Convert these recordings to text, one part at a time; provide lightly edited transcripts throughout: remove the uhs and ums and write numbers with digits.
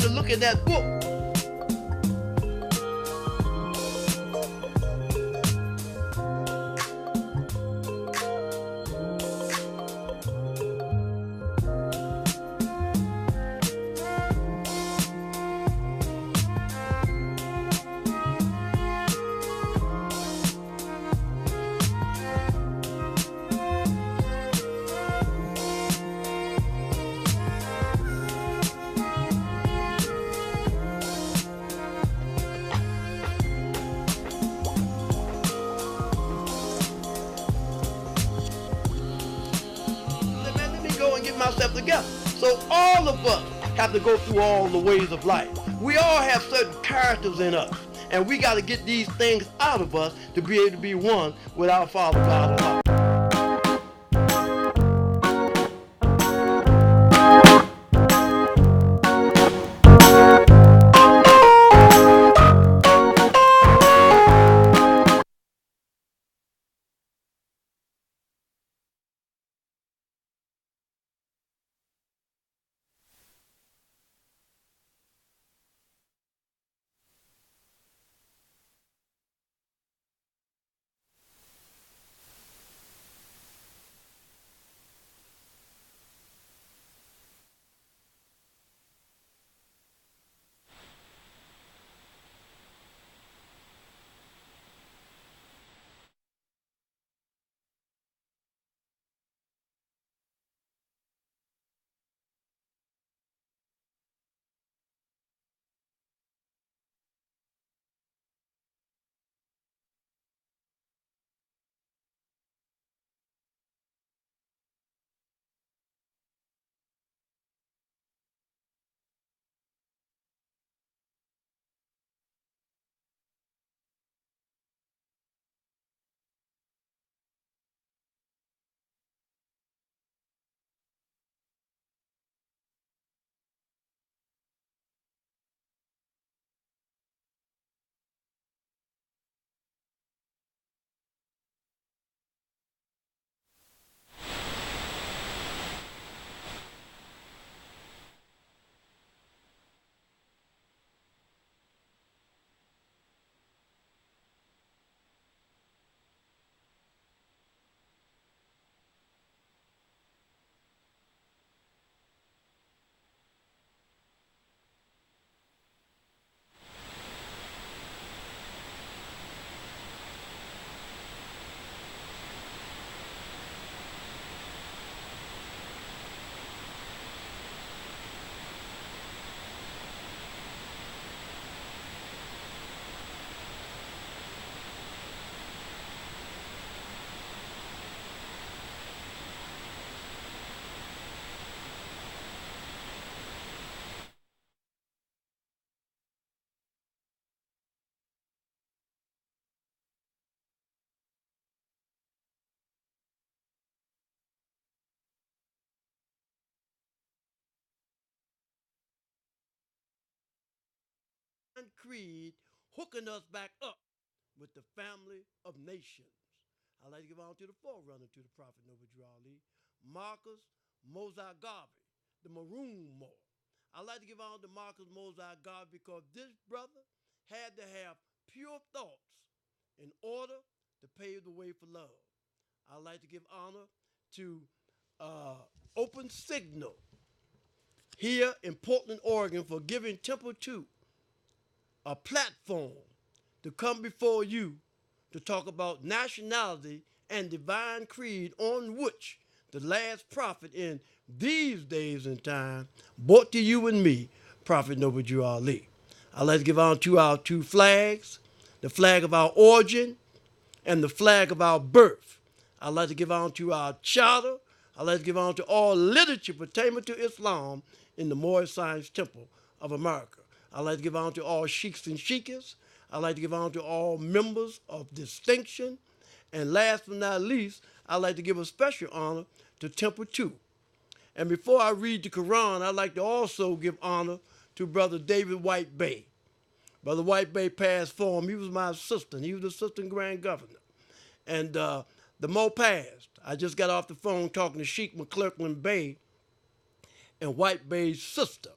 to look at that book. Let me go and get myself together. So all of us have to go through all the ways of life. We all have certain characters in us, and we got to get these things out of us to be able to be one with our Father God Almighty. Creed hooking us back up with the family of nations. I'd like to give on to the forerunner to the Prophet Noble Drew Ali, Marcus Mosiah Garvey, the Maroon More. I'd like to give on to Marcus Mosiah Garvey because this brother had to have pure thoughts in order to pave the way for love. I'd like to give honor to Open Signal here in Portland, Oregon for giving Temple 2 a platform to come before you to talk about nationality and divine creed on which the last prophet in these days and time brought to you and me, Prophet Noble Drew Ali. I'd like to give on to our two flags, the flag of our origin and the flag of our birth. I'd like to give on to our charter. I'd like to give on to all literature pertaining to Islam in the Moorish Science Temple of America. I'd like to give on to all sheiks and sheikas. I'd like to give on to all members of distinction. And last but not least, I'd like to give a special honor to Temple 2. And before I read the Quran, I'd like to also give honor to Brother David White-Bey. Brother White-Bey passed for him. He was my assistant. He was the assistant grand governor. And the Mo passed. I just got off the phone talking to Sheikh McClurkin Bey and White-Bey's sister.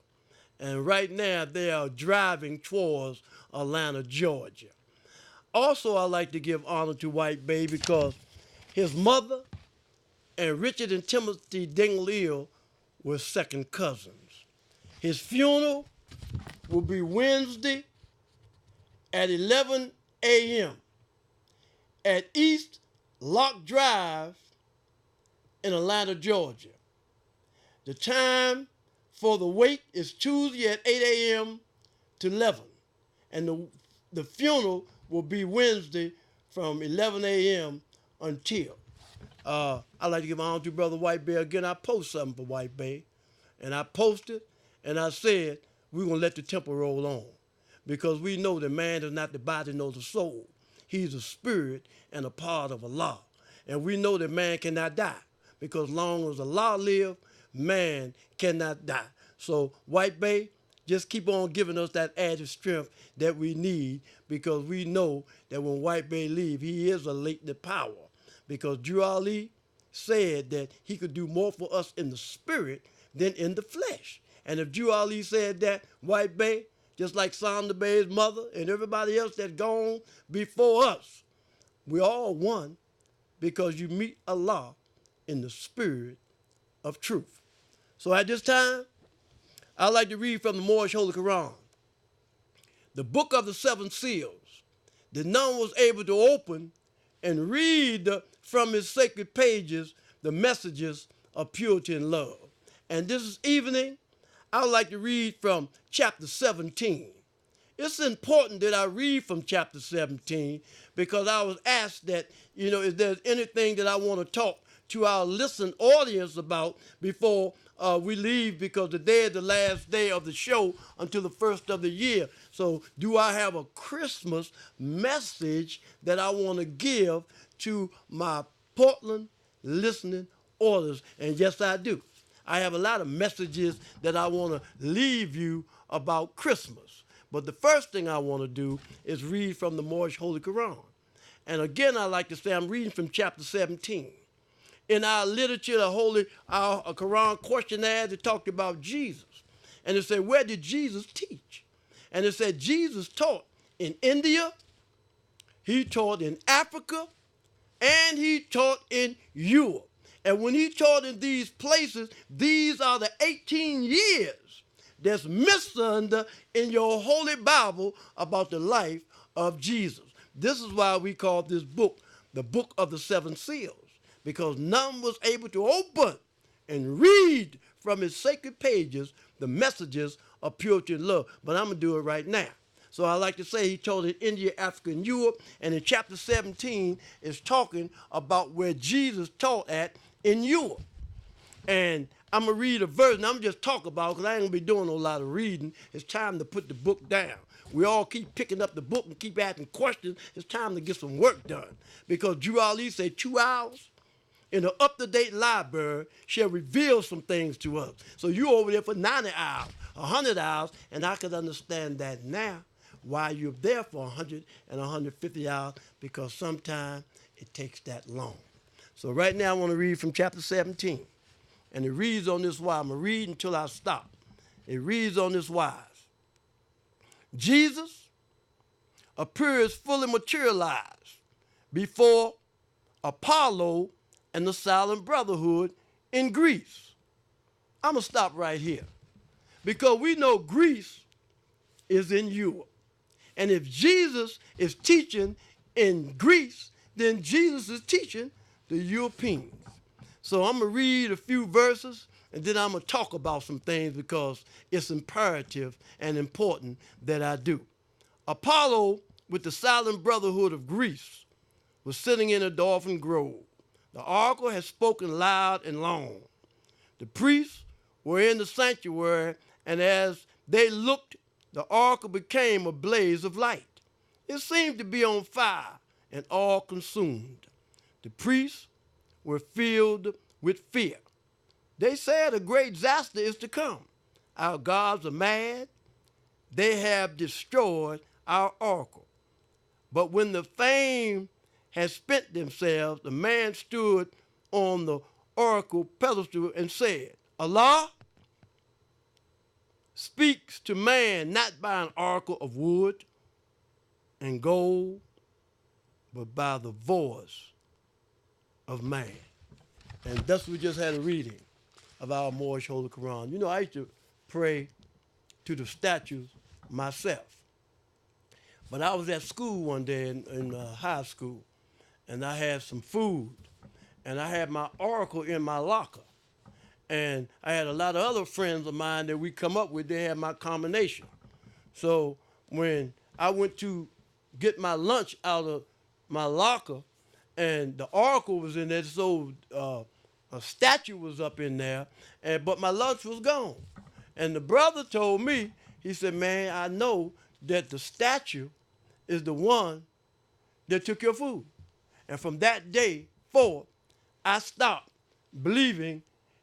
And right now they are driving towards Atlanta, Georgia. Also, I like to give honor to Lynch-Bey because his mother and Richard and Timothy Dingley were second cousins. His funeral will be Wednesday at 11 a.m. at East Lock Drive in Atlanta, Georgia. The time for the wake is Tuesday at 8 a.m. to 11. And the funeral will be Wednesday from 11 a.m. until. I'd like to give honor to Brother Lynch-Bey again. I post something for Lynch-Bey. And I posted and I said, we're going to let the temple roll on. Because we know that man is not the body nor the soul. He's a spirit and a part of Allah. And we know that man cannot die. Because long as Allah lives, man cannot die. So Lynch-Bey, just keep on giving us that added strength that we need, because we know that when Lynch-Bey leaves, he is a latent power. Because Drew Ali said that he could do more for us in the spirit than in the flesh. And if Drew Ali said that, Lynch-Bey, just like Sonda Bey's mother and everybody else that's gone before us, we all one, because you meet Allah in the spirit of truth. So at this time, I'd like to read from the Moorish Holy Quran, the book of the seven seals, that none was able to open and read from its sacred pages the messages of purity and love. And this evening, I would like to read from chapter 17. It's important that I read from chapter 17 because I was asked that, is there anything that I want to talk to our listening audience about before we leave, because today is the last day of the show until the first of the year. So do I have a Christmas message that I want to give to my Portland listening audience? And yes, I do. I have a lot of messages that I want to leave you about Christmas. But the first thing I want to do is read from the Moorish Holy Quran. And again, I like to say I'm reading from chapter 17. In our literature, our Quran questionnaire, it talked about Jesus. And it said, where did Jesus teach? And it said Jesus taught in India, he taught in Africa, and he taught in Europe. And when he taught in these places, these are the 18 years that's mentioned in your Holy Bible about the life of Jesus. This is why we call this book the Book of the Seven Seals, because none was able to open and read from its sacred pages the messages of purity and love. But I'm going to do it right now. So I like to say he taught in India, Africa, and Europe. And in chapter 17 is talking about where Jesus taught at in Europe. And I'm going to read a verse, and I'm just talking about it because I ain't going to be doing a lot of reading. It's time to put the book down. We all keep picking up the book and keep asking questions. It's time to get some work done. Because Drew Ali said 2 hours in an up-to-date library shall reveal some things to us. So you over there for 90 hours, 100 hours, and I can understand that now, why you're there for 100 and 150 hours, because sometimes it takes that long. So right now I want to read from chapter 17. And it reads on this wise. I'm going to read until I stop. It reads on this wise. Jesus appears fully materialized before Apollo and the Silent Brotherhood in Greece. I'm going to stop right here, because we know Greece is in Europe. And if Jesus is teaching in Greece, then Jesus is teaching the Europeans. So I'm going to read a few verses, and then I'm going to talk about some things because it's imperative and important that I do. Apollo, with the Silent Brotherhood of Greece, was sitting in a dolphin grove. The oracle had spoken loud and long. The priests were in the sanctuary, and as they looked, the oracle became a blaze of light. It seemed to be on fire and all consumed. The priests were filled with fear. They said a great disaster is to come. Our gods are mad. They have destroyed our oracle. But when the fame had spent themselves, the man stood on the oracle pedestal and said, Allah, speaks to man not by an oracle of wood and gold, but by the voice of man. And thus we just had a reading of our Moorish Holy Quran. You know, I used to pray to the statues myself. But I was at school one day in high school, and I had some food, and I had my oracle in my locker. And I had a lot of other friends of mine that we come up with, they had my combination. So when I went to get my lunch out of my locker, and the oracle was in there, so a statue was up in there, but my lunch was gone. And the brother told me, he said, man, I know that the statue is the one that took your food. And from that day forward, I stopped believing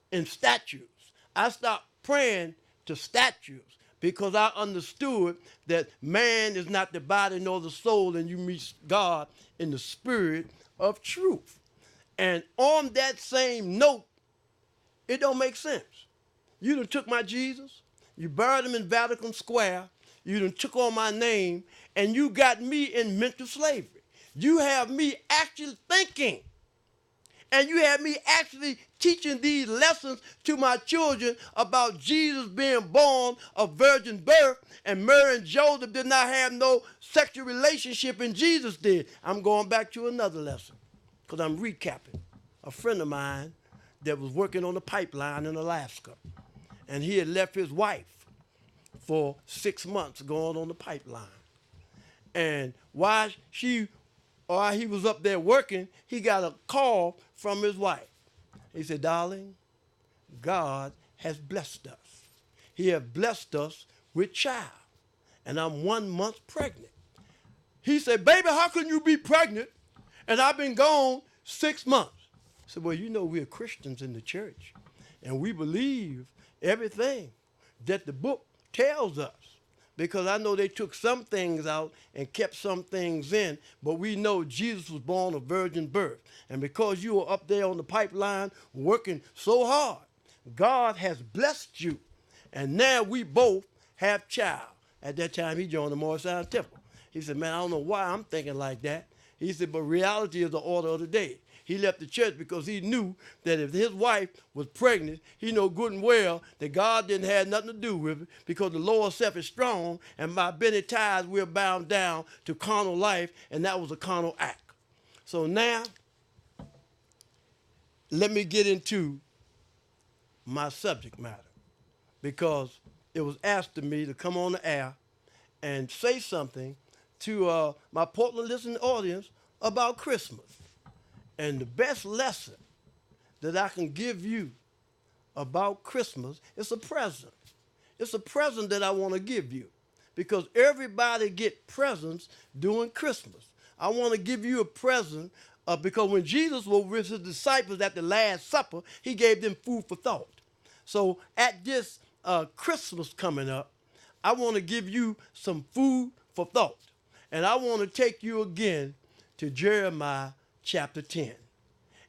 in statues. I stopped praying to statues because I understood that man is not the body nor the soul, and you meet God in the spirit of truth. And on that same note, it don't make sense. You done took my Jesus, you buried him in Vatican Square, you done took on my name, and you got me in mental slavery. You have me actually thinking, and you have me actually teaching these lessons to my children about Jesus being born of virgin birth, and Mary and Joseph did not have no sexual relationship, and Jesus did. I'm going back to another lesson because I'm recapping. A friend of mine that was working on the pipeline in Alaska, and he had left his wife for 6 months going on the pipeline. And while he was up there working, he got a call from his wife. He said, darling, God has blessed us. He has blessed us with child, and I'm 1 month pregnant. He said, baby, how can you be pregnant? And I've been gone 6 months. I said, well, you know, we're Christians in the church, and we believe everything that the book tells us, because I know they took some things out and kept some things in, but we know Jesus was born of virgin birth. And because you were up there on the pipeline working so hard, God has blessed you. And now we both have child. At that time, he joined the Morriside Temple. He said, man, I don't know why I'm thinking like that. He said, but reality is the order of the day. He left the church because he knew that if his wife was pregnant, he knew good and well that God didn't have nothing to do with it, because the lower self is strong, and by many ties we're bound down to carnal life, and that was a carnal act. So now, let me get into my subject matter, because it was asked of me to come on the air and say something to my Portland listening audience about Christmas. And the best lesson that I can give you about Christmas is a present. It's a present that I want to give you, because everybody get presents during Christmas. I want to give you a present because when Jesus was with his disciples at the Last Supper, he gave them food for thought. So at this Christmas coming up, I want to give you some food for thought. And I want to take you again to Jeremiah chapter 10.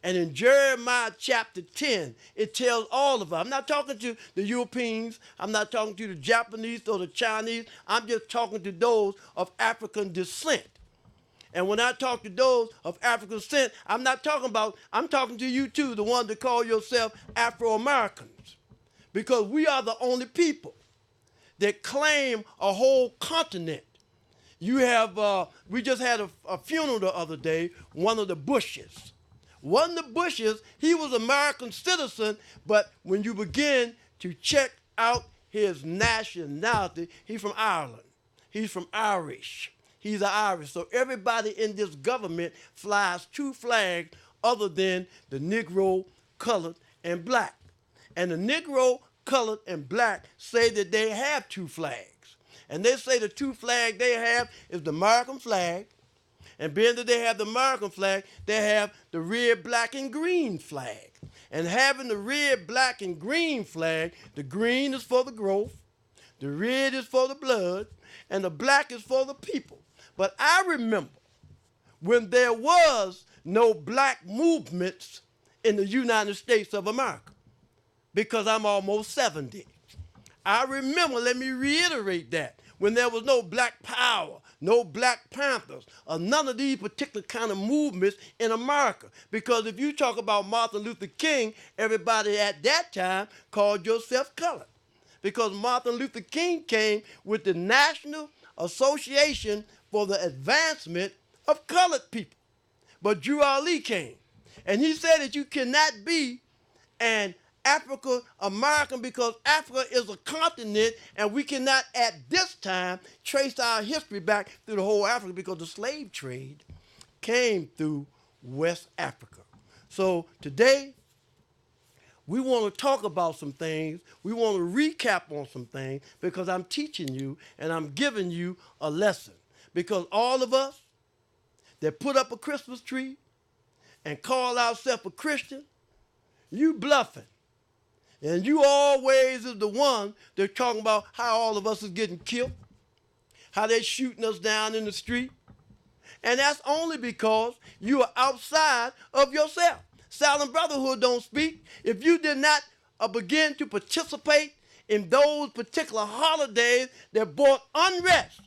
And in Jeremiah chapter 10, it tells all of us. I'm not talking to the Europeans. I'm not talking to the Japanese or the Chinese. I'm just talking to those of African descent. And when I talk to those of African descent, I'm talking to you too, the ones that call yourself Afro-Americans. Because we are the only people that claim a whole continent. You have, we just had a funeral the other day, one of the Bushes. One of the Bushes, he was an American citizen, but when you begin to check out his nationality, he's from Ireland. He's from Irish. He's Irish. So everybody in this government flies two flags other than the Negro, colored, and black. And the Negro, colored, and black say that they have two flags. And they say the two flags they have is the American flag. And being that they have the American flag, they have the red, black, and green flag. And having the red, black, and green flag, the green is for the growth, the red is for the blood, and the black is for the people. But I remember when there was no black movements in the United States of America, because I'm almost 70. I remember, let me reiterate that, when there was no Black Power, no Black Panthers, or none of these particular kind of movements in America. Because if you talk about Martin Luther King, everybody at that time called yourself colored. Because Martin Luther King came with the National Association for the Advancement of Colored People. But Drew Ali came, and he said that you cannot be an African American because Africa is a continent, and we cannot at this time trace our history back through the whole Africa because the slave trade came through West Africa. So today, we want to talk about some things. We want to recap on some things because I'm teaching you and I'm giving you a lesson. Because all of us that put up a Christmas tree and call ourselves a Christian, you bluffing. And you always is the one they're talking about how all of us is getting killed, how they're shooting us down in the street. And that's only because you are outside of yourself. Silent Brotherhood don't speak. If you did not begin to participate in those particular holidays that brought unrest,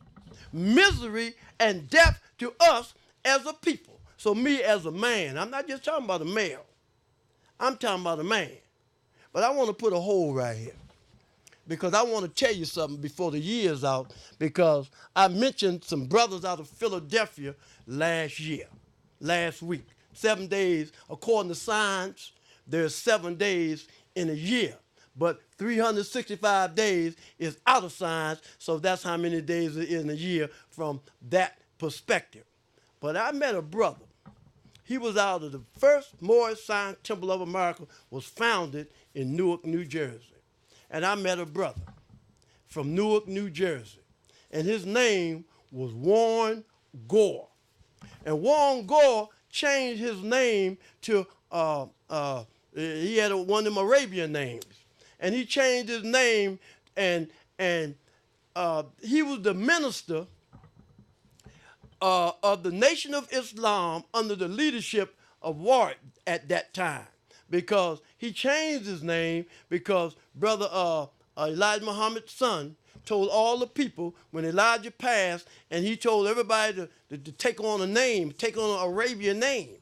misery, and death to us as a people. So me as a man, I'm not just talking about a male. I'm talking about a man. But I want to put a hole right here because I want to tell you something before the year's out because I mentioned some brothers out of Philadelphia last week. 7 days, according to science, there's 7 days in a year. But 365 days is out of science, so that's how many days in a year from that perspective. But I met a brother. He was out of the first Moorish Science Temple of America was founded in Newark, New Jersey. And I met a brother from Newark, New Jersey. And his name was Warren Gore. And Warren Gore changed his name to, he had one of them Arabian names. And he changed his name and he was the minister of the Nation of Islam under the leadership of Warwick at that time, because he changed his name because Brother Elijah Muhammad's son told all the people when Elijah passed, and he told everybody to take on a name, take on an Arabian name.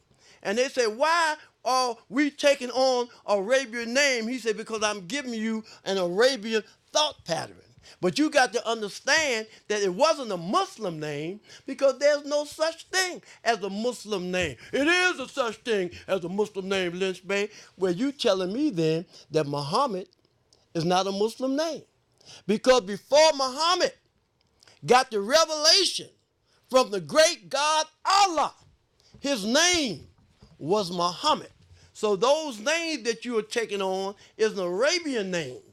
And they said, why are we taking on Arabian name? He said, because I'm giving you an Arabian thought pattern. But you got to understand that it wasn't a Muslim name because there's no such thing as a Muslim name. It is a such thing as a Muslim name, Lynch-Bey. Well, you telling me then that Muhammad is not a Muslim name. Because before Muhammad got the revelation from the great God Allah, his name was Muhammad. So those names that you are taking on is an Arabian names.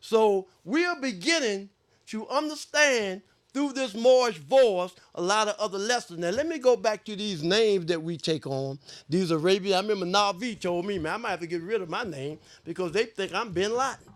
So we are beginning to understand through this Moorish voice a lot of other lessons. Now let me go back to these names that we take on. These Arabian, I remember Navi told me, man, I might have to get rid of my name because they think I'm Bin Laden.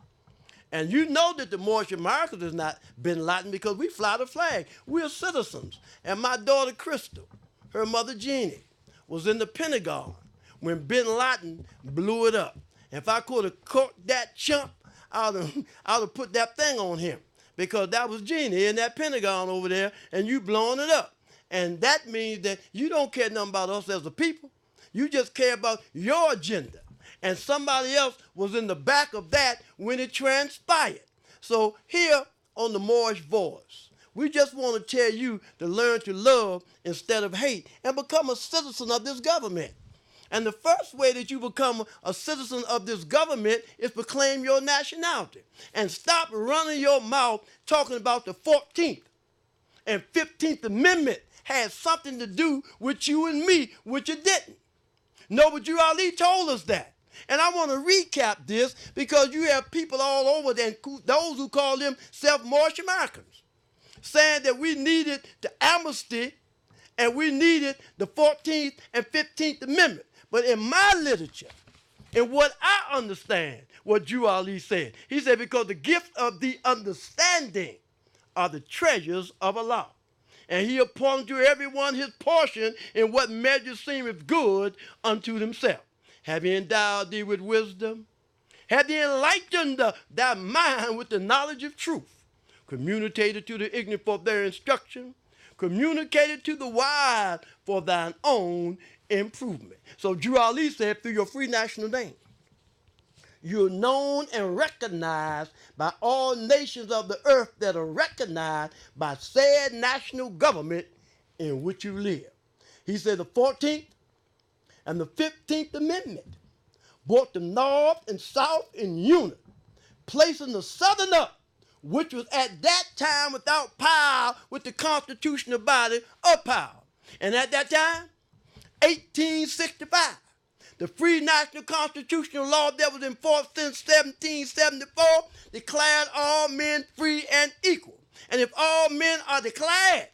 And you know that the Moorish Americans is not Bin Laden because we fly the flag. We're citizens. And my daughter Crystal, her mother Jeannie, was in the Pentagon when Bin Laden blew it up. If I could have caught that chump, I would have put that thing on him because that was Jeannie in that Pentagon over there and you blowing it up. And that means that you don't care nothing about us as a people. You just care about your agenda. And somebody else was in the back of that when it transpired. So here on the Moorish Voice, we just want to tell you to learn to love instead of hate and become a citizen of this government. And the first way that you become a citizen of this government is proclaim your nationality. And stop running your mouth talking about the 14th and 15th Amendment had something to do with you and me, which it didn't. No, but you Ali told us that. And I want to recap this because you have people all over there, those who call themselves Moorish Americans, saying that we needed the amnesty and we needed the 14th and 15th Amendment. But in my literature, in what I understand, what Drew Ali said, he said, because the gift of the understanding are the treasures of Allah. And he appointed to everyone his portion in what measure seemeth good unto himself. Have he endowed thee with wisdom? Have he enlightened thy mind with the knowledge of truth? Communicated to the ignorant for their instruction, communicated to the wise for thine own improvement. So Drew Ali said, through your free national name, you're known and recognized by all nations of the earth that are recognized by said national government in which you live. He said the 14th and the 15th Amendment brought the North and South in unity, placing the Southern up, which was at that time without power, with the constitutional body of power. And at that time, 1865, the free national constitutional law that was in force since 1774 declared all men free and equal. And if all men are declared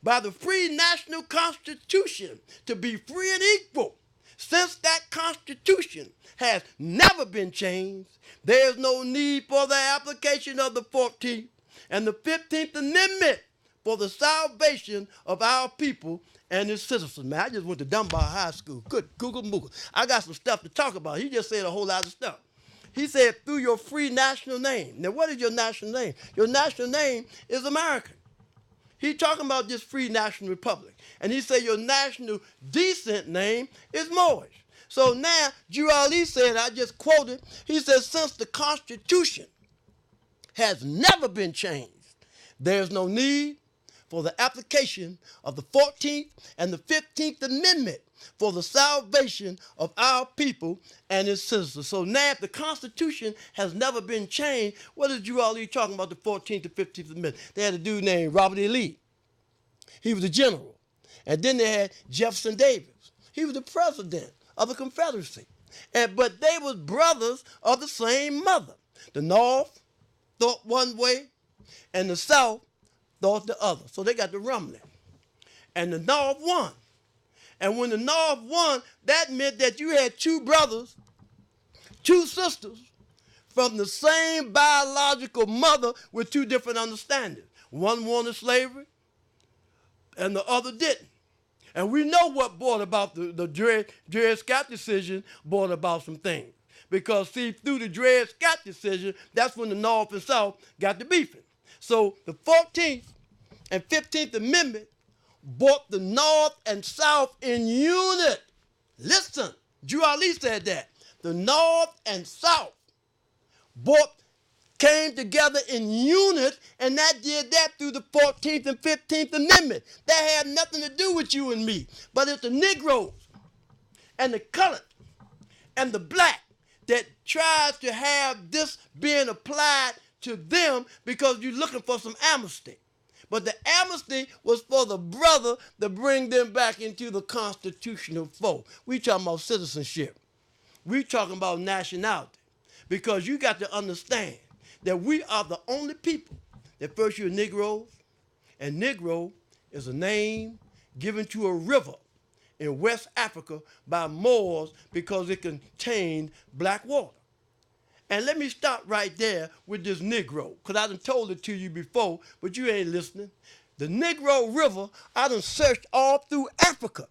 by the free national constitution to be free and equal, since that constitution has never been changed, there is no need for the application of the 14th and the 15th Amendment for the salvation of our people and its citizens. Man, I just went to Dunbar High School. Good Google Moogle. I got some stuff to talk about. He just said a whole lot of stuff. He said, through your free national name. Now, what is your national name? Your national name is American. He's talking about this free national republic. And he said your national descent name is Moorish. So now, Drew Ali said, I just quoted, he said, since the Constitution has never been changed, there's no need for the application of the 14th and the 15th Amendment for the salvation of our people and its citizens. So now if the Constitution has never been changed, what is Drew Ali talking about the 14th and 15th Amendment? They had a dude named Robert E. Lee. He was a general. And then they had Jefferson Davis. He was the president of the Confederacy. But they was brothers of the same mother. The North thought one way and the South thought the other. So they got the rumbling. And the North won. And when the North won, that meant that you had two brothers, two sisters from the same biological mother with two different understandings. One wanted slavery and the other didn't. And we know what brought about the Dred Scott decision brought about some things. Because, see, through the Dred Scott decision, that's when the North and South got to beefing. So the 14th and 15th Amendment brought the North and South in unit. Listen, Drew Ali said that. The North and South came together in unit, and that did that through the 14th and 15th Amendment. That had nothing to do with you and me, but it's the Negroes and the colored and the black that tries to have this being applied to them because you're looking for some amnesty. But the amnesty was for the brother to bring them back into the constitutional fold. We talking about citizenship. We talking about nationality. Because you got to understand that we are the only people that first you're Negroes, and Negro is a name given to a river in West Africa by Moors because it contained black water. And let me stop right there with this Negro, because I done told it to you before, but you ain't listening. The Negro River, I done searched all through Africa,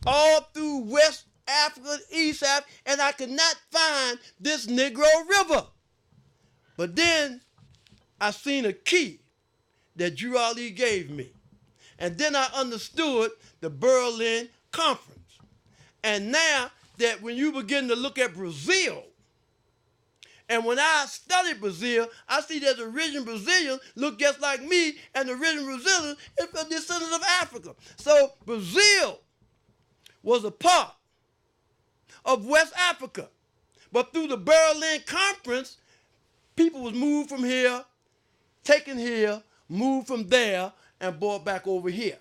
all through West Africa, East Africa, and I could not find this Negro River. But then I seen a key that Drew Ali gave me. And then I understood the Berlin Conference. And now that when you begin to look at Brazil, and when I studied Brazil, I see that the original Brazilians look just like me, and the original Brazilians is the descendants of Africa. So Brazil was a part of West Africa. But through the Berlin Conference, people was moved from here, taken here, moved from there, and brought back over here.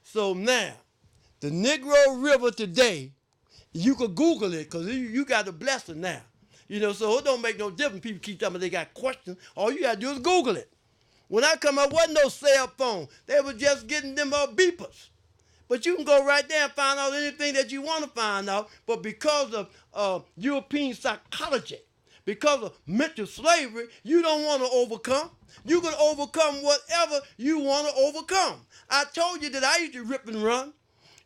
So now, the Negro River today, you could Google it, because you got a blessing now. You know, so it don't make no difference. People keep telling me they got questions. All you got to do is Google it. When I come out, wasn't no cell phone. They were just getting them beepers. But you can go right there and find out anything that you want to find out. But because of European psychology, because of mental slavery, you don't want to overcome. You can overcome whatever you want to overcome. I told you that I used to rip and run.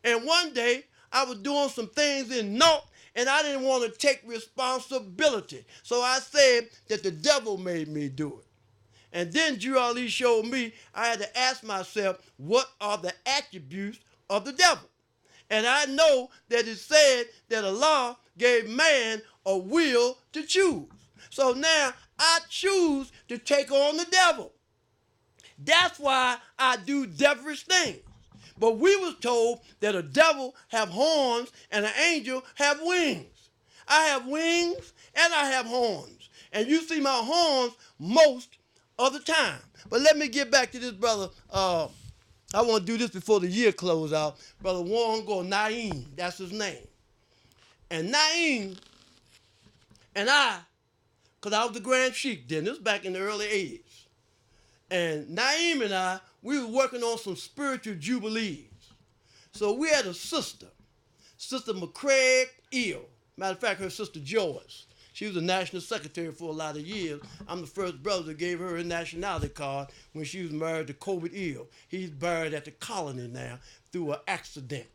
And one day, I was doing some things in North, and I didn't want to take responsibility. So I said that the devil made me do it. And then Drew Ali showed me I had to ask myself, what are the attributes of the devil? And I know that it said that Allah gave man a will to choose. So now I choose to take on the devil. That's why I do devilish things. But we was told that a devil have horns and an angel have wings. I have wings and I have horns. And you see my horns most of the time. But let me get back to this brother. I want to do this before the year close out. Brother Warren Gore, Naeem, that's his name. And Naeem and I, because I was the Grand Sheik then, this was back in the early 80s. And Naeem and I, we were working on some spiritual jubilees. So we had a sister, Sister McCraig Eel. Matter of fact, her sister Joyce. She was a national secretary for a lot of years. I'm the first brother that gave her a nationality card when she was married to Colbert Eel. He's buried at the colony now through an accident.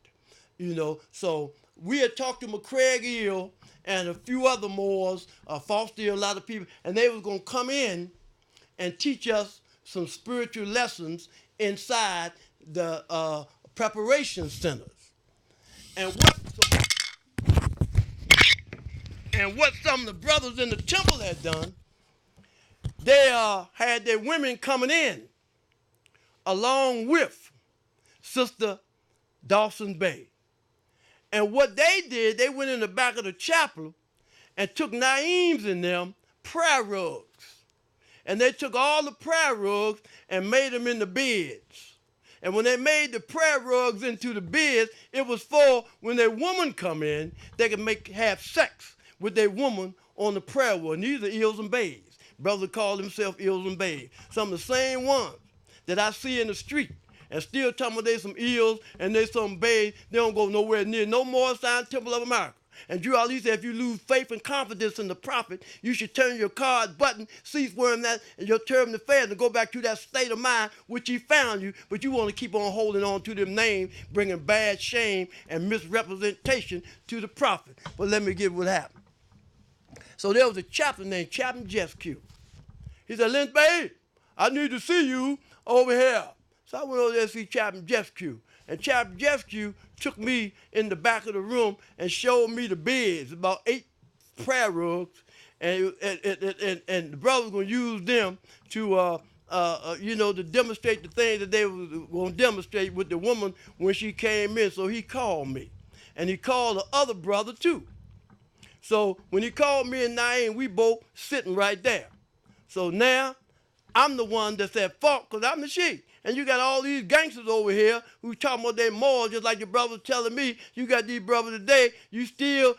So we had talked to McCraig Eel and a few other Moors, Foster Eel, a lot of people, and they was going to come in and teach us some spiritual lessons inside the preparation centers. And what some of the brothers in the temple had done, they had their women coming in along with Sister Lynch-Bey. And what they did, they went in the back of the chapel and took Naeem's in them prayer rugs. And they took all the prayer rugs and made them into beds. And when they made the prayer rugs into the beds, it was for when their woman come in, they could have sex with their woman on the prayer rug. And these are eels and bays. Brothers call themselves eels and bays. Some of the same ones that I see in the street and still talking about they some eels and they some bays. They don't go nowhere near no more sign Temple of America. And Drew Ali said, if you lose faith and confidence in the prophet, you should turn your card button, cease wearing that, and your turban to fast, and go back to that state of mind which he found you. But you want to keep on holding on to them names, bringing bad shame and misrepresentation to the prophet. But let me give you what happened. So there was a chaplain named Chaplain Jesque. He said, Lynch-Bey, I need to see you over here. So I went over there to see Chaplain Jesque. And Chaplain Jesque took me in the back of the room and showed me the beds, about 8 prayer rugs, and the brothers were going to use them to, to demonstrate the things that they were going to demonstrate with the woman when she came in. So he called me, and he called the other brother too. So when he called me and Naeem, we both sitting right there. So now I'm the one that's at fault because I'm the sheik. And you got all these gangsters over here who talking about their morals, just like your brother telling me. You got these brothers today, you still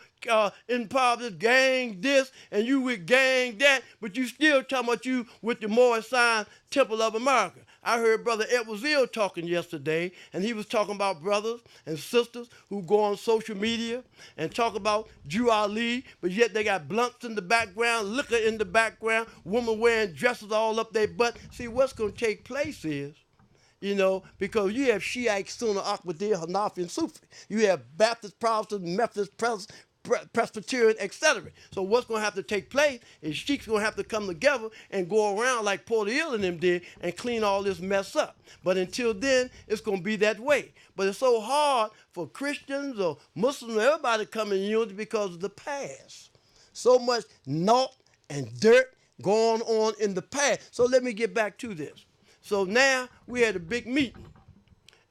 in part of this gang this, and you with gang that, but you still talking about you with the Moorish sign Temple of America. I heard Brother Edward Zeal talking yesterday, and he was talking about brothers and sisters who go on social media and talk about Drew Ali, but yet they got blunts in the background, liquor in the background, women wearing dresses all up their butt. See, what's going to take place is, because you have Shiite, Sunni, Ahmadiyya, Hanafi, and Sufi. You have Baptist, Protestant, Methodist, Presbyterian, etc. So what's going to have to take place is sheiks going to have to come together and go around like Porter Hill and them did and clean all this mess up. But until then, it's going to be that way. But it's so hard for Christians or Muslims or everybody to come in unity because of the past. So much naught and dirt going on in the past. So let me get back to this. So now we had a big meeting.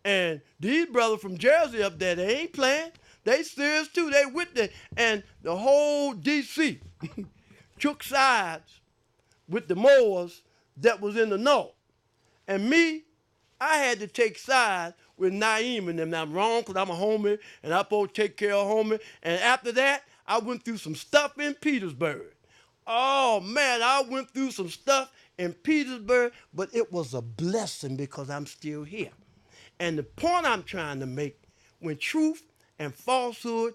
And these brothers from Jersey up there, they ain't playing. They serious too. They with it. And the whole D.C. took sides with the Moors that was in the north. And me, I had to take sides with Naeem and them. Now I'm wrong because I'm a homie and I'm supposed to take care of homie. And after that, I went through some stuff in Petersburg. Oh man, I went through some stuff in Petersburg, but it was a blessing because I'm still here. And the point I'm trying to make, when truth and falsehood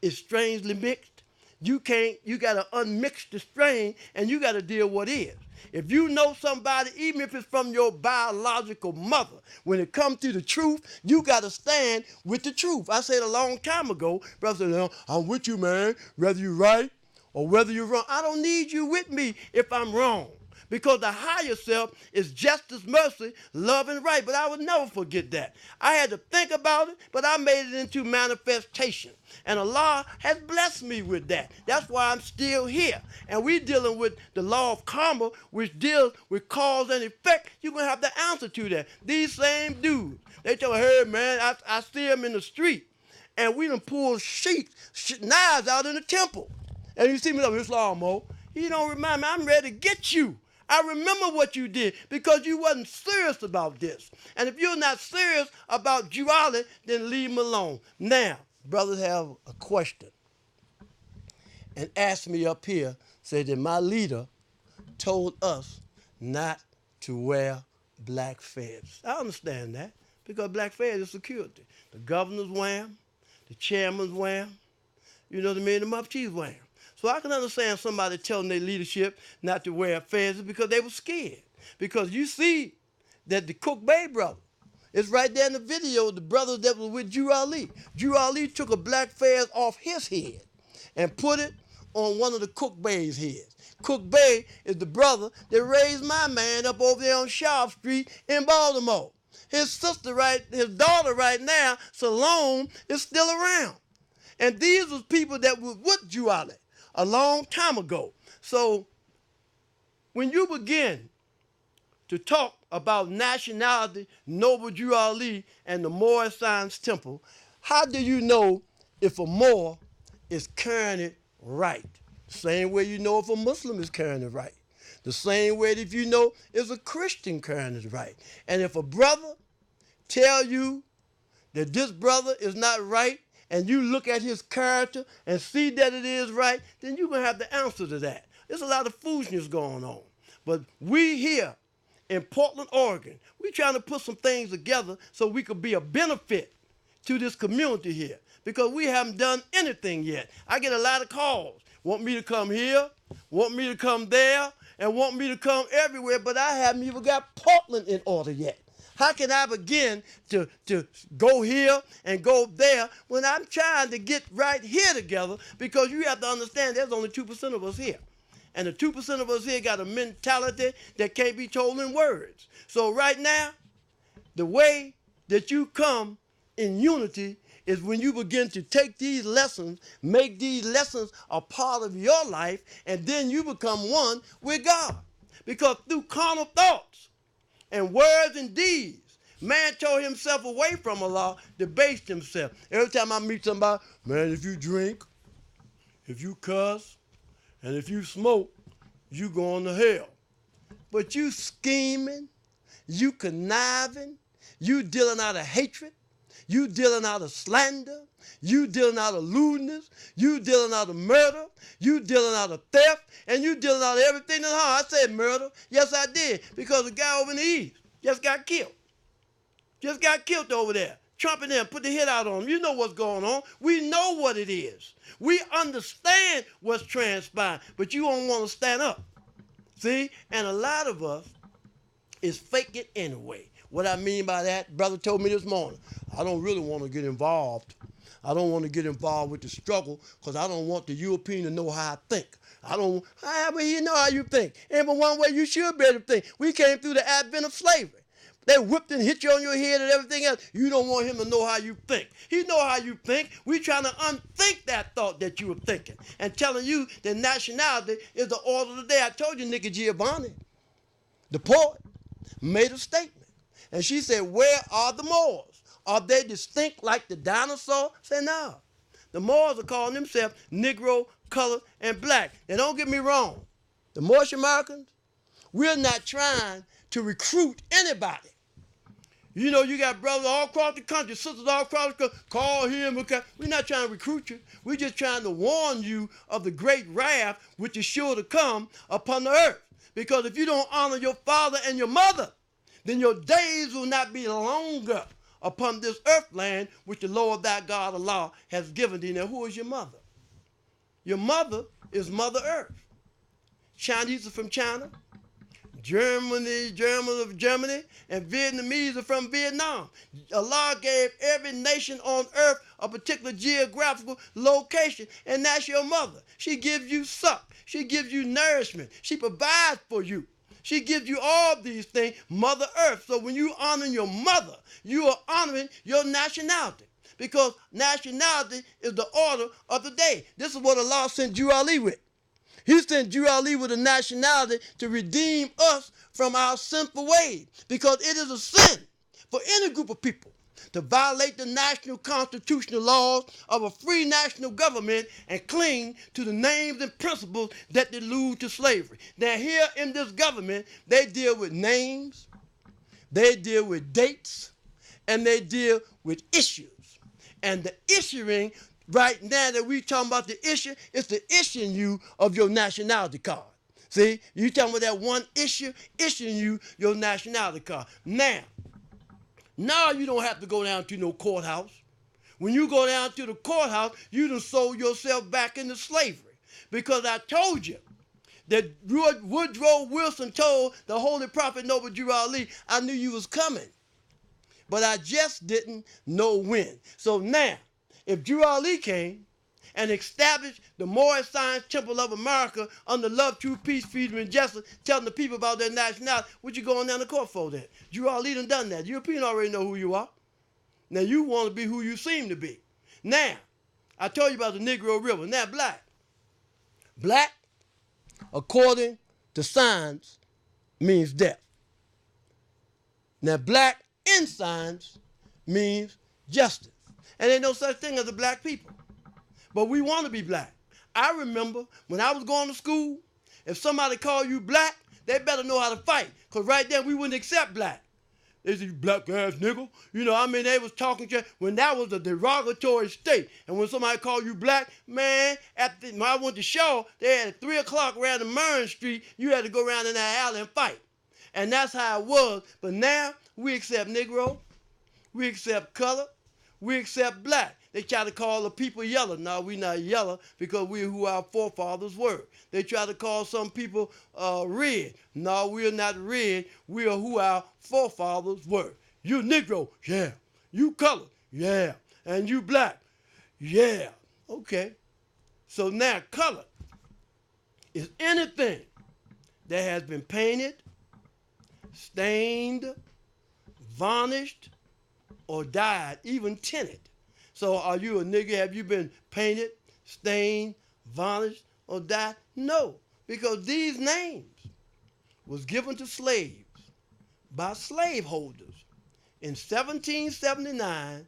is strangely mixed, you got to unmix the strain and you got to deal what is. If you know somebody, even if it's from your biological mother, when it comes to the truth, you got to stand with the truth. I said a long time ago, brother said, "No, I'm with you, man, whether you're right or whether you're wrong. I don't need you with me if I'm wrong. Because the higher self is justice, mercy, love, and right. But I would never forget that. I had to think about it, but I made it into manifestation. And Allah has blessed me with that. That's why I'm still here. And we're dealing with the law of karma, which deals with cause and effect. You're going to have the answer to that. These same dudes, they tell me, hey, man, I see them in the street. And we done pulled knives out in the temple. And you see me like, Islam, Mo. You don't remind me, I'm ready to get you. I remember what you did because you wasn't serious about this. And if you're not serious about duality, then leave him alone. Now, brothers have a question and asked me up here, said that my leader told us not to wear black fez. I understand that because black fez is security. The governors wear them, the chairmans wear them, you know what I mean, the muftis wear them. So I can understand somebody telling their leadership not to wear fez because they were scared. Because you see that the Lynch-Bey brother, it's right there in the video, the brother that was with Drew Ali. Drew Ali took a black fez off his head and put it on one of the Lynch-Bey's heads. Lynch-Bey is the brother that raised my man up over there on Sharp Street in Baltimore. His daughter right now, Salome, is still around. And these was people that were with Drew Ali a long time ago. So when you begin to talk about nationality, Noble Drew Ali, and the Moorish Science Temple, how do you know if a Moor is carrying it right? Same way you know if a Muslim is carrying it right. The same way if you know if a Christian carrying it right. And if a brother tell you that this brother is not right, and you look at his character and see that it is right, then you're going to have the answer to that. There's a lot of foolishness going on. But we here in Portland, Oregon, we're trying to put some things together so we could be a benefit to this community here because we haven't done anything yet. I get a lot of calls. Want me to come here, want me to come there, and want me to come everywhere, but I haven't even got Portland in order yet. How can I begin to go here and go there when I'm trying to get right here together? Because you have to understand there's only 2% of us here. And the 2% of us here got a mentality that can't be told in words. So right now, the way that you come in unity is when you begin to take these lessons, make these lessons a part of your life, and then you become one with God. Because through carnal thoughts, and words and deeds, man tore himself away from Allah, debased himself. Every time I meet somebody, man, if you drink, if you cuss, and if you smoke, you going to hell. But you scheming, you conniving, you dealing out of hatred, you dealing out of slander, you dealing out of lewdness, you dealing out of murder, you dealing out of theft, and you dealing out of everything that's hard. I said murder. Yes, I did, because the guy over in the east just got killed. Just got killed over there. Trump and them put the hit out on him. You know what's going on. We know what it is. We understand what's transpiring, but you don't want to stand up. See? And a lot of us is fake it anyway. What I mean by that, brother told me this morning, I don't really want to get involved. I don't want to get involved with the struggle because I don't want the European to know how I think. But you know how you think. And but one way you should be able to think. We came through the advent of slavery. They whipped and hit you on your head and everything else. You don't want him to know how you think. He know how you think. We trying to unthink that thought that you were thinking and telling you that nationality is the order of the day. I told you Nikki Giovanni, the poet, made a statement. And she said, where are the Moors? Are they distinct like the dinosaur? Say no. The Moors are calling themselves Negro, colored, and black. And don't get me wrong. The Moorish Americans, we're not trying to recruit anybody. You know, you got brothers all across the country, sisters all across the country, call him. Okay. We're not trying to recruit you. We're just trying to warn you of the great wrath which is sure to come upon the earth. Because if you don't honor your father and your mother, then your days will not be longer upon this earth land which the Lord thy God Allah has given thee. Now, who is your mother? Your mother is Mother Earth. Chinese are from China. Germans of Germany, and Vietnamese are from Vietnam. Allah gave every nation on earth a particular geographical location, and that's your mother. She gives you suck. She gives you nourishment. She provides for you. She gives you all these things, Mother Earth. So when you honor your mother, you are honoring your nationality, because nationality is the order of the day. This is what Allah sent Drew Ali with. He sent Drew Ali with a nationality to redeem us from our sinful ways, because it is a sin for any group of people to violate the national constitutional laws of a free national government and cling to the names and principles that allude to slavery. Now here in this government, they deal with names, they deal with dates, and they deal with issues. And the issuing right now that we talking about the issue, it's the issuing you of your nationality card. See, you talking about that one issue, issuing you your nationality card. Now you don't have to go down to no courthouse. When you go down to the courthouse, you done sold yourself back into slavery. Because I told you that Woodrow Wilson told the Holy Prophet Noble Drew Ali, I knew you was coming, but I just didn't know when. So now, if Drew Ali came and established the Moorish Science Temple of America under love, truth, peace, freedom, and justice, telling the people about their nationality, what you going down the court for then? Drew Ali done that. Europeans already know who you are. Now you want to be who you seem to be. Now, I told you about the Negro River. Now black. Black, according to science, means death. Now black in science means justice. And there's no such thing as a black people. But we want to be black. I remember when I was going to school, if somebody called you black, they better know how to fight. Because right then we wouldn't accept black. They said, you black ass nigga. You know, I mean, they was talking to you when that was a derogatory state. And when somebody called you black, man, when I went to Shaw, they had at 3 o'clock around the Murray Street, you had to go around in that alley and fight. And that's how it was. But now we accept Negro, we accept color, we accept black. They try to call the people yellow. No, we not yellow because we who our forefathers were. They try to call some people red. No, we are not red. We are who our forefathers were. You Negro, yeah. You color, yeah. And you black, yeah. Okay. So now color is anything that has been painted, stained, varnished, or dyed, even tinted. So are you a nigga? Have you been painted, stained, varnished, or dyed? No, because these names was given to slaves by slaveholders in 1779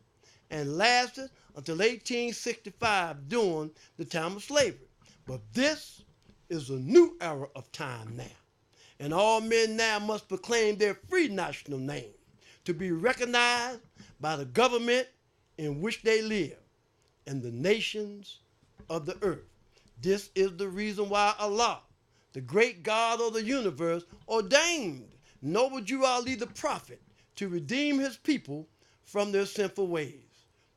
and lasted until 1865 during the time of slavery. But this is a new era of time now. And all men now must proclaim their free national name to be recognized by the government in which they live and the nations of the earth. This is the reason why Allah, the great God of the universe, ordained Noble Drew Ali the prophet to redeem his people from their sinful ways.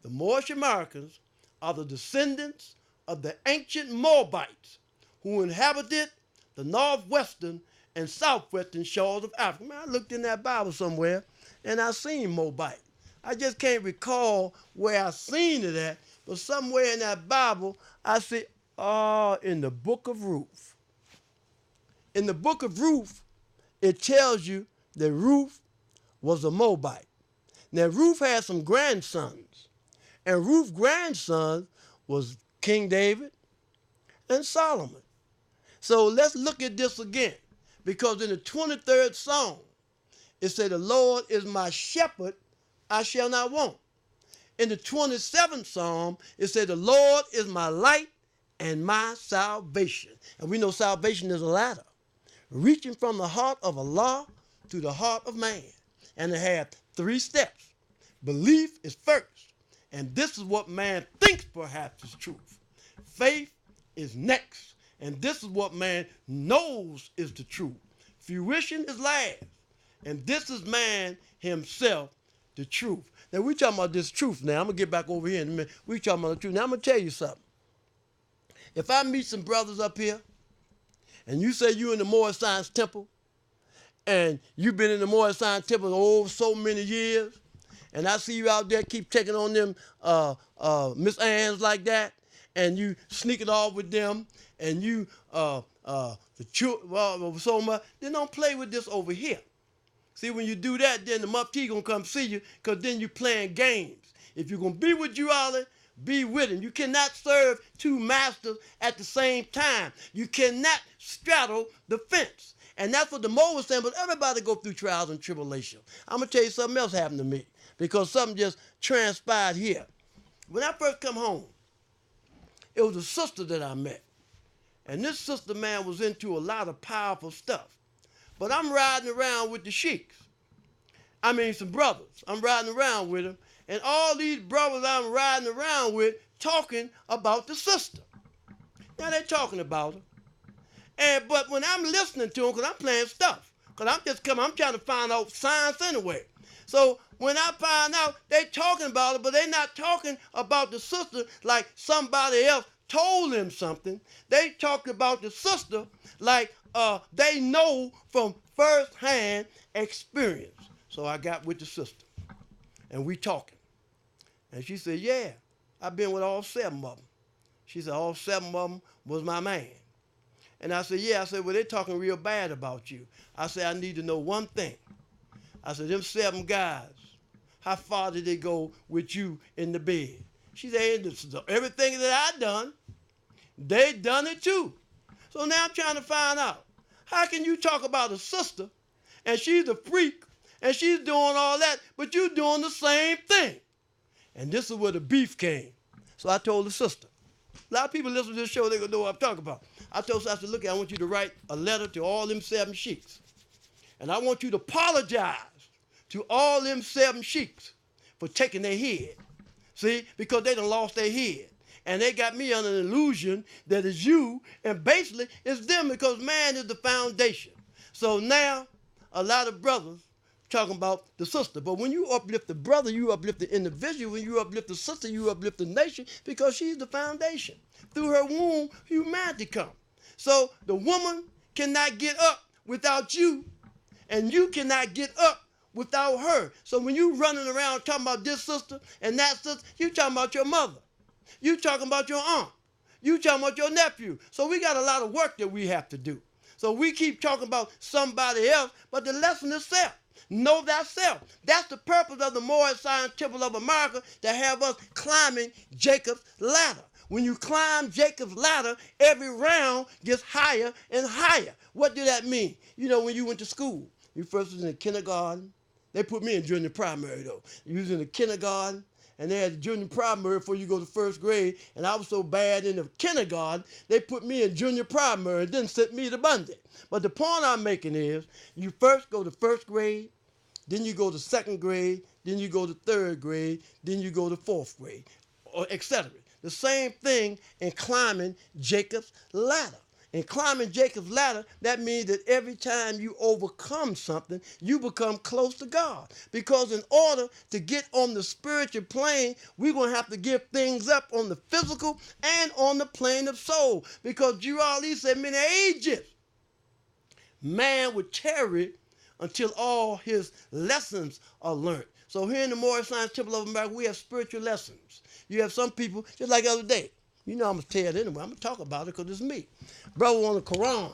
The Moorish Americans are the descendants of the ancient Moabites who inhabited the northwestern and southwestern shores of Africa. Man, I looked in that Bible somewhere and I seen Moabite. I just can't recall where I seen it at, but somewhere in that Bible, I see, in the book of Ruth. In the book of Ruth, it tells you that Ruth was a Moabite. Now, Ruth had some grandsons, and Ruth's grandson was King David and Solomon. So let's look at this again, because in the 23rd Psalm, it said, the Lord is my shepherd, I shall not want. In the 27th Psalm, it said, the Lord is my light and my salvation. And we know salvation is a ladder, reaching from the heart of Allah to the heart of man. And it had 3 steps. Belief is first. And this is what man thinks perhaps is truth. Faith is next. And this is what man knows is the truth. Fruition is last. And this is man himself, the truth. Now, we're talking about this truth now. I'm going to get back over here in a minute. We're talking about the truth. Now, I'm going to tell you something. If I meet some brothers up here, and you say you in the Moorish Science Temple, and you've been in the Morris Zion Temple over so many years, and I see you out there keep taking on them Miss Anns like that, and you sneaking off with them, and you so much, then don't play with this over here. See, when you do that, then the Muftee gonna come see you, because then you playing games. If you're gonna be with Jewali, be with him. You cannot serve two masters at the same time. You cannot straddle the fence. And that's what the Mo was saying, but everybody go through trials and tribulations. I'm going to tell you something else happened to me, because something just transpired here. When I first come home, it was a sister that I met. And this sister, man, was into a lot of powerful stuff. But I'm riding around with the sheiks. I mean, some brothers. I'm riding around with them. And all these brothers I'm riding around with talking about the sister. Now, they're talking about her. But when I'm listening to them, because I'm playing stuff, because I'm trying to find out science anyway. So when I find out they talking about it, but they're not talking about the sister like somebody else told them something. They talk about the sister like they know from first-hand experience. So I got with the sister, and we talking. And she said, yeah, I've been with all 7 of them. She said, all 7 of them was my man. And I said, yeah. I said, well, they're talking real bad about you. I said, I need to know one thing. I said, them 7 guys, how far did they go with you in the bed? She said, everything that I done, they done it too. So now I'm trying to find out, how can you talk about a sister, and she's a freak, and she's doing all that, but you doing the same thing? And this is where the beef came. So I told the sister. A lot of people listen to this show, they're going to know what I'm talking about. I told her, I said, look, I want you to write a letter to all them 7 sheiks. And I want you to apologize to all them 7 sheiks for taking their head. See, because they done lost their head. And they got me under an illusion that it's you, and basically it's them, because man is the foundation. So now a lot of brothers talking about the sister. But when you uplift the brother, you uplift the individual. When you uplift the sister, you uplift the nation, because she's the foundation. Through her womb, humanity comes. So the woman cannot get up without you, and you cannot get up without her. So when you running around talking about this sister and that sister, you talking about your mother. You talking about your aunt. You talking about your nephew. So we got a lot of work that we have to do. So we keep talking about somebody else, but the lesson is self. Know thyself. That's the purpose of the Morris Zion Temple of America, to have us climbing Jacob's ladder. When you climb Jacob's ladder, every round gets higher and higher. What do that mean? You know, when you went to school, you first was in the kindergarten. They put me in junior primary, though. You was in the kindergarten, and they had the junior primary before you go to first grade, and I was so bad in the kindergarten, they put me in junior primary and then sent me to Bundy. But the point I'm making is, you first go to first grade, then you go to second grade, then you go to third grade, then you go to fourth grade, or etc. The same thing in climbing Jacob's ladder. In climbing Jacob's ladder, that means that every time you overcome something, you become close to God. Because in order to get on the spiritual plane, we're going to have to give things up on the physical and on the plane of soul. Because Jewali said many ages, man would tarry until all his lessons are learned. So here in the Morris Zion Temple of America, we have spiritual lessons. You have some people, just like the other day. You know I'm going to tell it anyway. I'm going to talk about it because it's me. Brother on the Quran.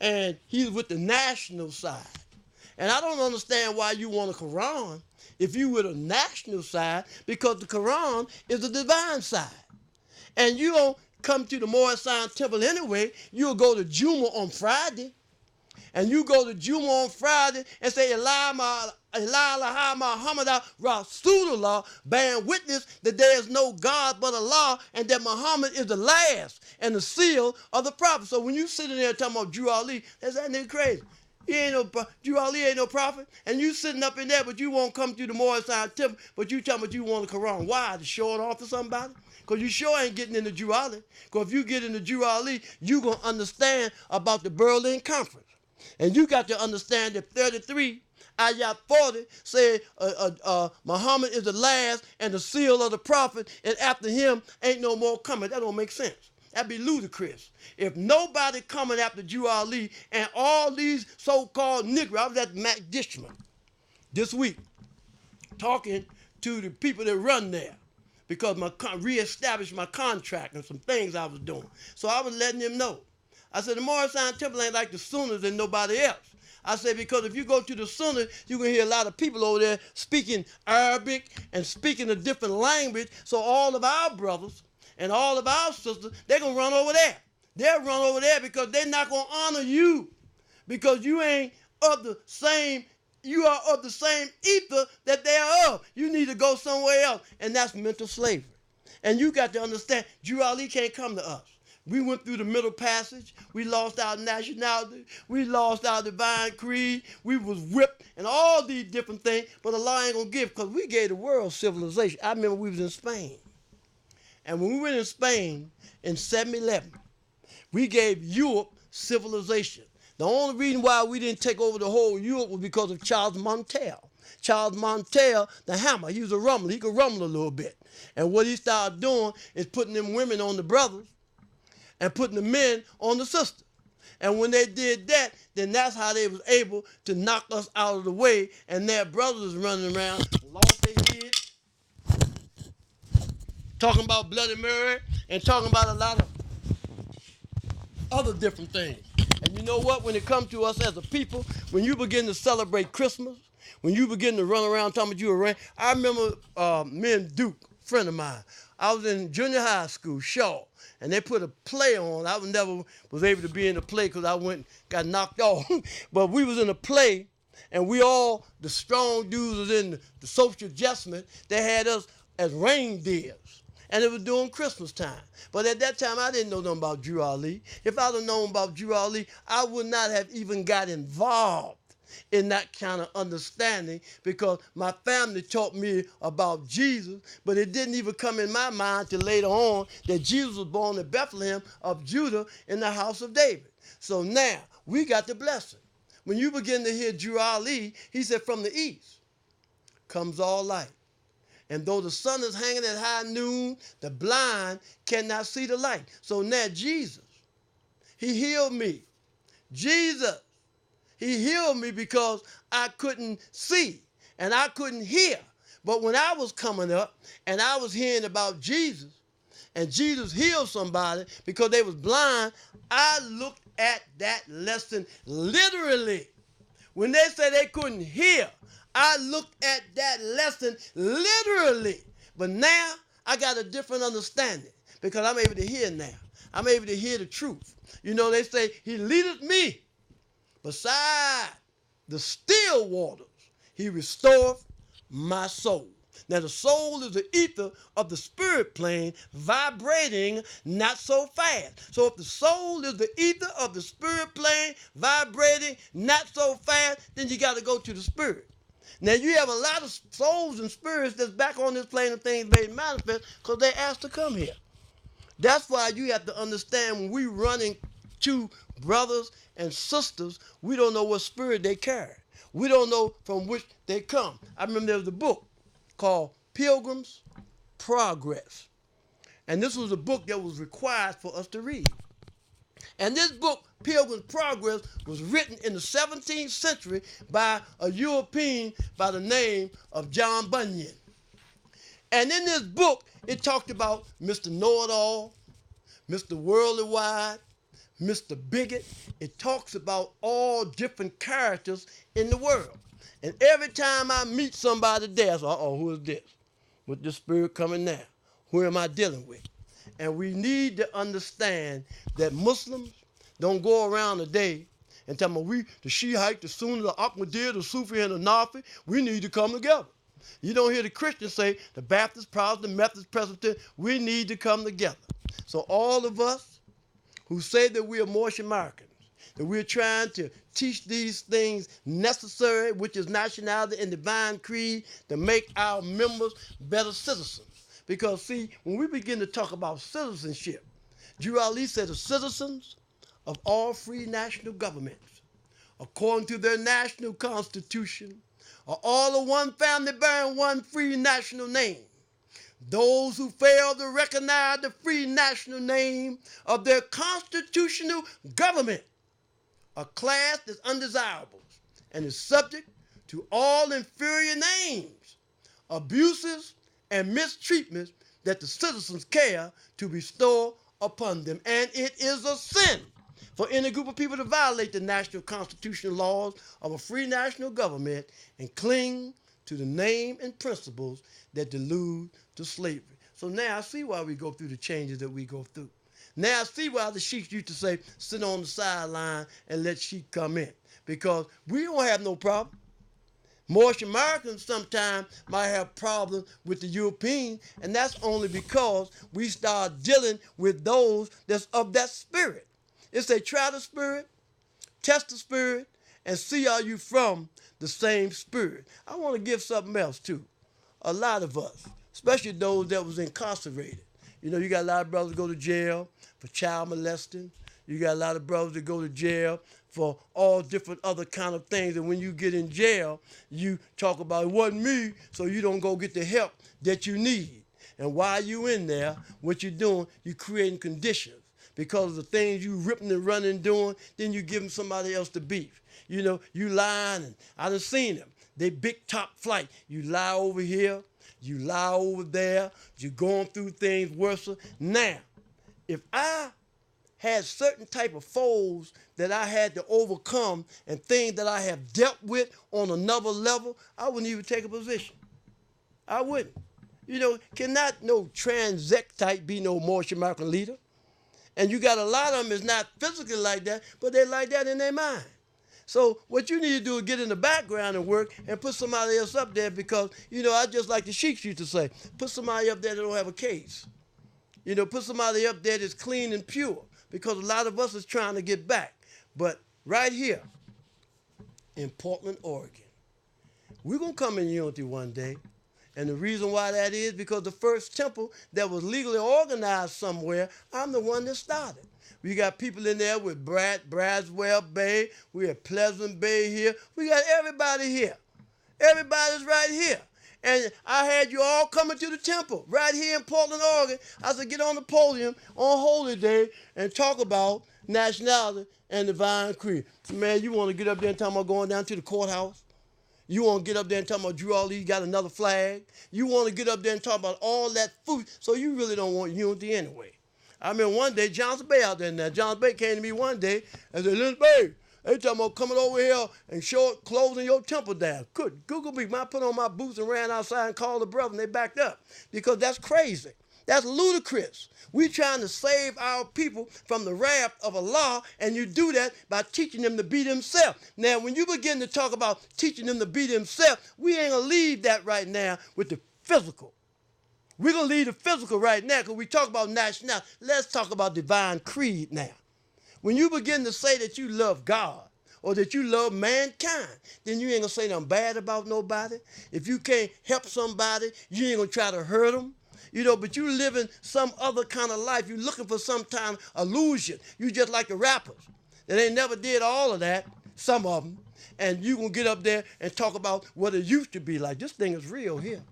And he's with the national side. And I don't understand why you want a Quran if you with a national side, because the Quran is the divine side. And you don't come to the Morris Zion Temple anyway. You'll go to Juma on Friday. And you go to Juma on Friday and say, Muhammad Rasulullah, bearing witness that there is no God but Allah, and that Muhammad is the last and the seal of the prophet. So when you sitting there talking about Drew Ali, that's that nigga crazy. Drew Ali ain't no prophet. And you sitting up in there, but you won't come to the Morris Zion Temple, but you talking about you want the Quran. Why? To show it off to somebody? Because you sure ain't getting into Drew Ali. Because if you get into Drew Ali, you going to understand about the Berlin Conference. And you got to understand that 33, ayat 40, said Muhammad is the last and the seal of the prophet, and after him ain't no more coming. That don't make sense. That'd be ludicrous. If nobody coming after Drew Ali and all these so-called Negroes, I was at Mac Dishman this week talking to the people that run there because reestablished my contract and some things I was doing. So I was letting them know. I said, the Morris Zion Temple ain't like the Sooners and nobody else. I said, because if you go to the Sooners, you can hear a lot of people over there speaking Arabic and speaking a different language. So all of our brothers and all of our sisters, they're going to run over there. They'll run over there because they're not going to honor you because you ain't of the same, you are of the same ether that they are of. You need to go somewhere else, and that's mental slavery. And you got to understand, Drew Ali can't come to us. We went through the Middle Passage. We lost our nationality. We lost our divine creed. We was whipped and all these different things, but Allah ain't going to give because we gave the world civilization. I remember we was in Spain. And when we went in Spain in 7-11, we gave Europe civilization. The only reason why we didn't take over the whole Europe was because of Charles Montel. Charles Montel, the hammer, he was a rumbler. He could rumble a little bit. And what he started doing is putting them women on the brothers and putting the men on the sisters. And when they did that, then that's how they was able to knock us out of the way, and their brothers running around, lost their heads, talking about Bloody Mary and talking about a lot of other different things. And you know what? When it comes to us as a people, when you begin to celebrate Christmas, when you begin to run around talking about you around, I remember me and Duke, a friend of mine, I was in junior high school, Shaw, and they put a play on. I never was able to be in the play because I got knocked off. But we was in a play, and we all, the strong dudes was in the social adjustment. They had us as reindeers, and it was during Christmas time. But at that time, I didn't know nothing about Drew Ali. If I'd have known about Drew Ali, I would not have even got involved in that kind of understanding because my family taught me about Jesus, but it didn't even come in my mind till later on that Jesus was born in Bethlehem of Judah in the house of David. So now we got the blessing. When you begin to hear Drew Ali, he said, from the east comes all light. And though the sun is hanging at high noon, the blind cannot see the light. So now Jesus, he healed me. Jesus, he healed me because I couldn't see and I couldn't hear. But when I was coming up and I was hearing about Jesus and Jesus healed somebody because they was blind, I looked at that lesson literally. When they said they couldn't hear, I looked at that lesson literally. But now I got a different understanding because I'm able to hear now. I'm able to hear the truth. You know, they say he leadeth me beside the still waters. He restoreth my soul. Now the soul is the ether of the spirit plane vibrating not so fast. So if the soul is the ether of the spirit plane vibrating not so fast, then you got to go to the spirit. Now you have a lot of souls and spirits that's back on this plane of things made manifest because they asked to come here. That's why you have to understand when we running to brothers and sisters, we don't know what spirit they carry. We don't know from which they come. I remember there was a book called Pilgrim's Progress. And this was a book that was required for us to read. And this book, Pilgrim's Progress, was written in the 17th century by a European by the name of John Bunyan. And in this book, it talked about Mr. Know-It-All, Mr. Worldly Wide, Mr. Bigot. It talks about all different characters in the world. And every time I meet somebody there, I say, who is this? With this spirit coming now? Who am I dealing with? And we need to understand that Muslims don't go around today and tell me the Shiite, the Sunni, the Ahmadiyya, the Sufi, and the Nafi, we need to come together. You don't hear the Christians say, the Baptist, Protestant, Methodist, Presbyterian, we need to come together. So all of us who say that we are Moorish Americans, that we're trying to teach these things necessary, which is nationality and divine creed, to make our members better citizens. Because see, when we begin to talk about citizenship, Drew Ali said the citizens of all free national governments, according to their national constitution, are all of one family bearing one free national name, Those who fail to recognize the free national name of their constitutional government, a class that's undesirable and is subject to all inferior names, abuses, and mistreatments that the citizens care to bestow upon them. And it is a sin for any group of people to violate the national constitutional laws of a free national government and cling to the name and principles that delude to slavery. So now I see why we go through the changes that we go through. Now I see why the sheiks used to say, sit on the sideline and let sheep come in. Because we don't have no problem. Most Americans sometimes might have problems with the Europeans, and that's only because we start dealing with those that's of that spirit. It's a try the spirit, test the spirit, and see are you from the same spirit. I want to give something else too. A lot of us, especially those that was incarcerated. You know, you got a lot of brothers that go to jail for child molesting. You got a lot of brothers that go to jail for all different other kind of things. And when you get in jail, you talk about it wasn't me, so you don't go get the help that you need. And while you in there, what you're doing, you're creating conditions. Because of the things you ripping and running and doing, then you giving somebody else the beef. You know, you lying, and I done seen them. They big top flight. You lie over here, you lie over there, you're going through things worse. Now, if I had certain type of foes that I had to overcome and things that I have dealt with on another level, I wouldn't even take a position. I wouldn't. You know, cannot no transect be no Moorish American leader. And you got a lot of them is not physically like that, but they like that in their mind. So what you need to do is get in the background and work and put somebody else up there because, you know, I just like the sheiks used to say, put somebody up there that don't have a case. You know, put somebody up there that's clean and pure because a lot of us is trying to get back. But right here in Portland, Oregon, we're going to come in unity one day. And the reason why that is because the first temple that was legally organized somewhere, I'm the one that started. We got people in there with Braswell Bay. We have Pleasant Bay here. We got everybody here. Everybody's right here. And I had you all coming to the temple right here in Portland, Oregon. I said, get on the podium on Holy Day and talk about nationality and divine creed. Man, you want to get up there and talk about going down to the courthouse? You want to get up there and talk about Drew Ali got another flag? You want to get up there and talk about all that food? So you really don't want unity anyway. I mean, one day, Johnson Bay out there now. Johnson Bay came to me one day and said, Lynch-Bey, they talking about coming over here and closing your temple down. Good Google me. I put on my boots and ran outside and called the brother, and they backed up because that's crazy. That's ludicrous. We trying to save our people from the wrath of Allah, and you do that by teaching them to be themselves. Now, when you begin to talk about teaching them to be themselves, we ain't going to leave that right now with the physical. We're going to leave the physical right now because we talk about nationality. Let's talk about divine creed now. When you begin to say that you love God or that you love mankind, then you ain't going to say nothing bad about nobody. If you can't help somebody, you ain't going to try to hurt them. You know, but you living some other kind of life. You're looking for some kind of illusion. You just like the rappers. And they never did all of that, some of them. And you going to get up there and talk about what it used to be like. This thing is real here.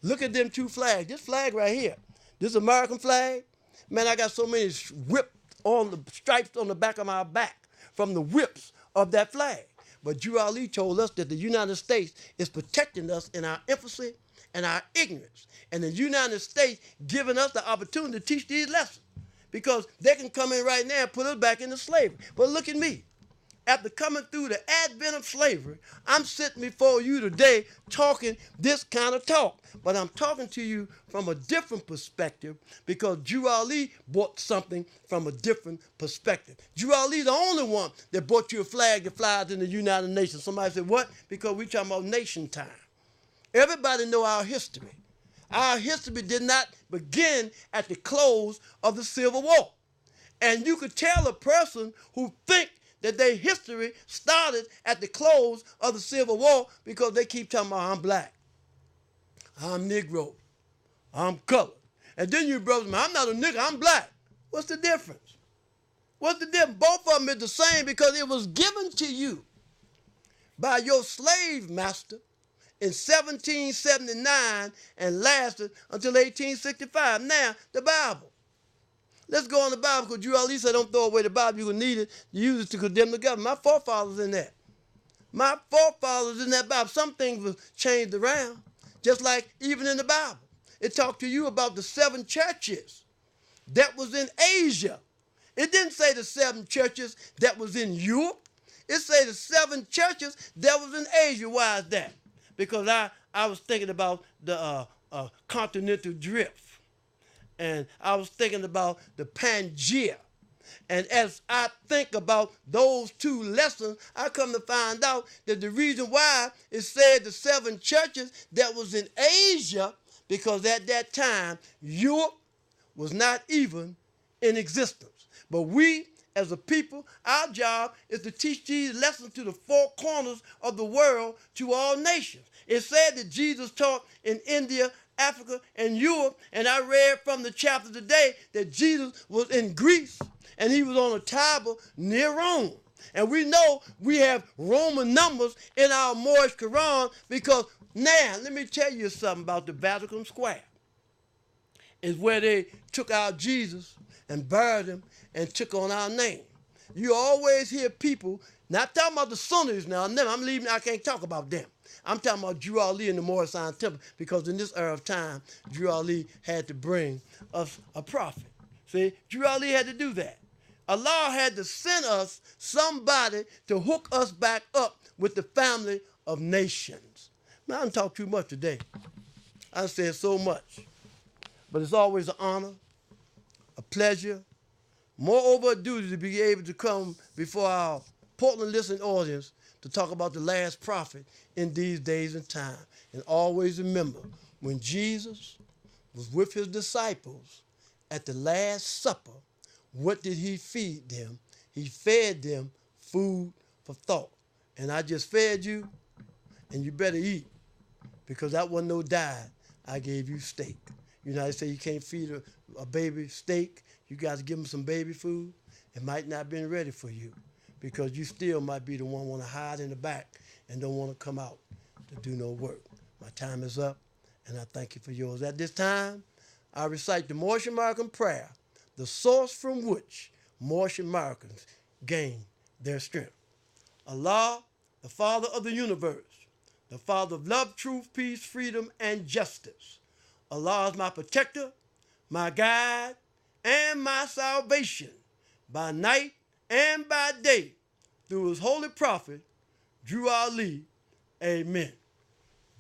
Look at them two flags. This flag right here. This American flag. Man, I got so many whipped on the stripes on the back of my back from the whips of that flag. But Drew Ali told us that the United States is protecting us in our infancy and our ignorance. And the United States giving us the opportunity to teach these lessons because they can come in right now and put us back into slavery. But look at me. After coming through the advent of slavery, I'm sitting before you today talking this kind of talk. But I'm talking to you from a different perspective because Drew Ali brought something from a different perspective. Drew Ali the only one that brought you a flag that flies in the United Nations. Somebody said, what? Because we talking about nation time. Everybody know our history. Our history did not begin at the close of the Civil War. And you could tell a person who think that their history started at the close of the Civil War because they keep talking about I'm black, I'm Negro, I'm colored. And then you brothers, I'm not a nigga, I'm black. What's the difference? What's the difference? Both of them is the same because it was given to you by your slave master in 1779 and lasted until 1865. Now, the Bible. Let's go on the Bible, because Drew Ali said don't throw away the Bible. You're going to need it. You use it to condemn the government. My forefathers in that. My forefathers in that Bible. Some things were changed around, just like even in the Bible. It talked to you about the 7 churches that was in Asia. It didn't say the 7 churches that was in Europe. It said the 7 churches that was in Asia. Why is that? Because I was thinking about the continental drift. And I was thinking about the Pangea. And as I think about those 2 lessons, I come to find out that the reason why it said the 7 churches that was in Asia, because at that time, Europe was not even in existence. But we, as a people, our job is to teach these lessons to the 4 corners of the world, to all nations. It said that Jesus taught in India, Africa, and Europe, and I read from the chapter today that Jesus was in Greece, and he was on a table near Rome. And we know we have Roman numbers in our Moorish Quran, because now, let me tell you something about the Vatican Square. It's where they took out Jesus and buried him and took on our name. You always hear people, not talking about the Sunnis now, I'm leaving, I can't talk about them. I'm talking about Drew Ali and the Moorish Temple, because in this era of time, Drew Ali had to bring us a prophet. See, Drew Ali had to do that. Allah had to send us somebody to hook us back up with the family of nations. Now, I didn't talk too much today. I said so much. But it's always an honor, a pleasure, moreover a duty to be able to come before our Portland listening audience to talk about the last prophet in these days and time. And always remember, when Jesus was with his disciples at the Last Supper, what did he feed them? He fed them food for thought. And I just fed you, and you better eat, because that wasn't no diet. I gave you steak. You know, they say you can't feed a baby steak. You got to give them some baby food. It might not have been ready for you, because you still might be the one want to hide in the back and don't want to come out to do no work. My time is up, and I thank you for yours. At this time, I recite the Moorish American prayer, the source from which Moorish Americans gain their strength. Allah, the Father of the universe, the Father of love, truth, peace, freedom, and justice. Allah is my protector, my guide, and my salvation, by night and by day, through his holy prophet, Drew Ali. Amen.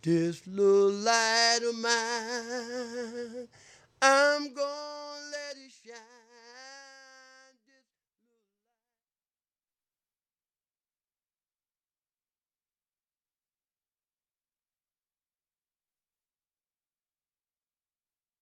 This little light of mine, I'm gonna let it shine.